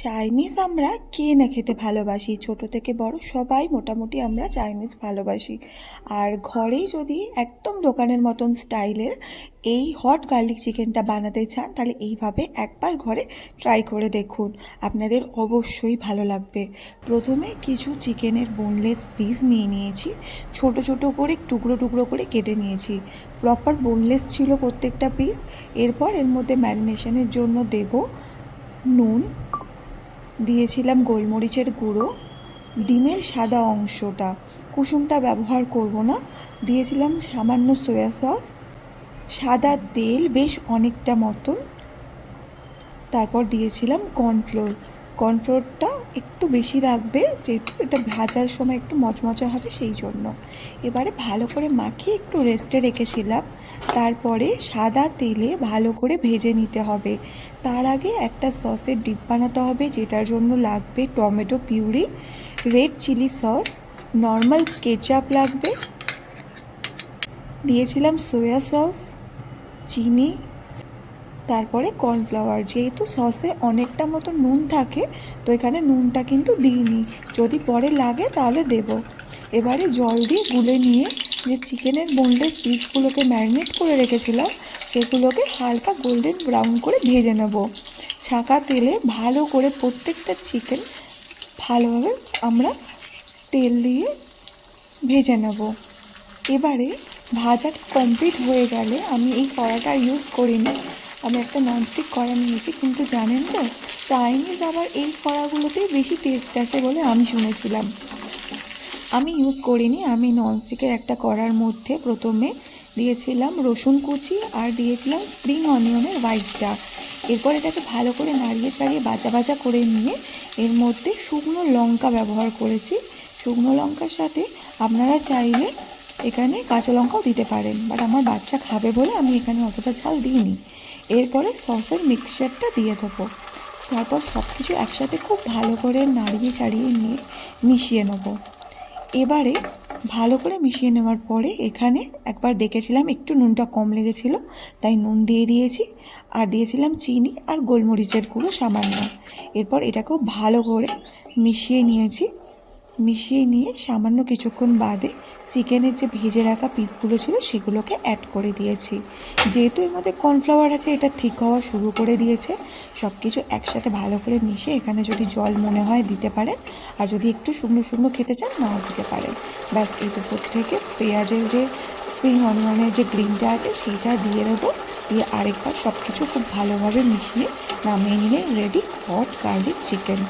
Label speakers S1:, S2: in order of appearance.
S1: Chinese আমরা কে না খেতে ভালোবাসি, ছোট থেকে বড় সবাই মোটামুটি আমরা চাইনিজ ভালোবাসি। আর ঘরেই যদি একদম দোকানের মতন স্টাইলের এই হট গার্লিক চিকেনটা বানাতে চান, তাহলে এইভাবে একবার ঘরে ট্রাই করে দেখুন, আপনাদের অবশ্যই ভালো লাগবে। প্রথমে কিছু চিকেনের বোনলেস পিস নিয়ে নিয়েছি, ছোট ছোট করে টুকরো টুকরো করে কেটে নিয়েছি। প্রপার বোনলেস ছিল প্রত্যেকটা পিস। এরপর এর মধ্যে ম্যারিনেশনের জন্য দেব নুন, দিয়েছিলাম গোলমরিচের গুঁড়ো, ডিমের সাদা অংশটা, কুসুমটা ব্যবহার করব না, দিয়েছিলাম সামান্য সয়া সস, সাদা তেল বেশ অনেকটা মতন, তারপর দিয়েছিলাম কর্নফ্লোর। কর্নফ্লোরটা একটু বেশি লাগবে, যেহেতু এটা ভাজার সময় একটু মচমচা হবে সেই জন্য। এবারে ভালো করে মাখিয়ে একটু রেস্টে রেখেছিলাম। তারপরে সাদা তেলে ভালো করে ভেজে নিতে হবে। তার আগে একটা সসের ডিপ বানাতে হবে, যেটার জন্য লাগবে tomato puree, red chilli sauce, normal ketchup লাগবে, দিয়েছিলাম সয়া সস, চিনি, তারপরে কর্নফ্লাওয়ার। যেহেতু সসে অনেকটা মতো নুন থাকে, তো এখানে নুনটা কিন্তু দিইনি, যদি পরে লাগে তাহলে দেব। এবারে জল দিয়ে গুলে নিয়ে যে চিকেনের বোনলেস পিসগুলোকে ম্যারিনেট করে রেখেছিলাম, সেগুলোকে হালকা গোল্ডেন ব্রাউন করে ভেজে নেব। ছাঁকা তেলে ভালো করে প্রত্যেকটা চিকেন ভালোভাবে আমরা তেল দিয়ে ভেজে নেব। এবারে ভাজাটা কমপ্লিট হয়ে গেলে, আমি এই কড়াটা ইউজ করিনি, আমি একটা ননস্টিক কড়া নিয়েছি, কিন্তু জানেন তো চাইনিজ আবার এই কড়াগুলোতেই বেশি টেস্ট আসে বলে আমি শুনেছিলাম। আমি ইউজ করিনি, আমি ননস্টিকের একটা কড়ার মধ্যে প্রথমে দিয়েছিলাম রসুন কুচি আর দিয়েছিলাম স্প্রিং অনিয়নের হোয়াইটটা। এরপর এটাকে ভালো করে নাড়িয়ে চাড়িয়ে ভাজা ভাজা করে নিয়ে এর মধ্যে শুকনো লঙ্কা ব্যবহার করেছি। শুকনো লঙ্কার সাথে আপনারা চাইলে এখানে কাঁচা লঙ্কাও দিতে পারেন, বাট আমার বাচ্চা খাবে বলে আমি এখানে অতটা ঝাল দিইনি। এরপরে সসের মিক্সচারটা দিয়ে দেবো। তারপর সব কিছু একসাথে খুব ভালো করে নাড়িয়ে চাড়িয়ে নিয়ে মিশিয়ে নেবো। এবারে ভালো করে মিশিয়ে নেওয়ার পরে এখানে একবার দেখেছিলাম একটু নুনটা কম লেগেছিলো, তাই নুন দিয়ে দিয়েছি, আর দিয়েছিলাম চিনি আর গোলমরিচের গুঁড়ো সামান্য। এরপর এটাকেও ভালো করে মিশিয়ে নিয়েছি। মিশিয়ে নিয়ে সামান্য কিছুক্ষণ বাদে চিকেনের যে ভেজে রাখা পিসগুলো ছিল সেগুলোকে অ্যাড করে দিয়েছি। যেহেতু এর মধ্যে কর্নফ্লাওয়ার আছে, এটা ঠিক হওয়া শুরু করে দিয়েছে। সব কিছু একসাথে ভালো করে মিশিয়ে এখানে যদি জল মনে হয় দিতে পারেন, আর যদি একটু শুকনো শুকনো খেতে চান নাও দিতে পারেন। ব্যাস এর উপর থেকে পেঁয়াজের যে স্প্রিং অনিয়নের যে গ্রিনটা আছে সেইটা দিয়ে দেবো। দিয়ে আরেকবার সব কিছু খুব ভালোভাবে মিশিয়ে নামিয়ে নিয়ে রেডি হট গার্লিক চিকেন।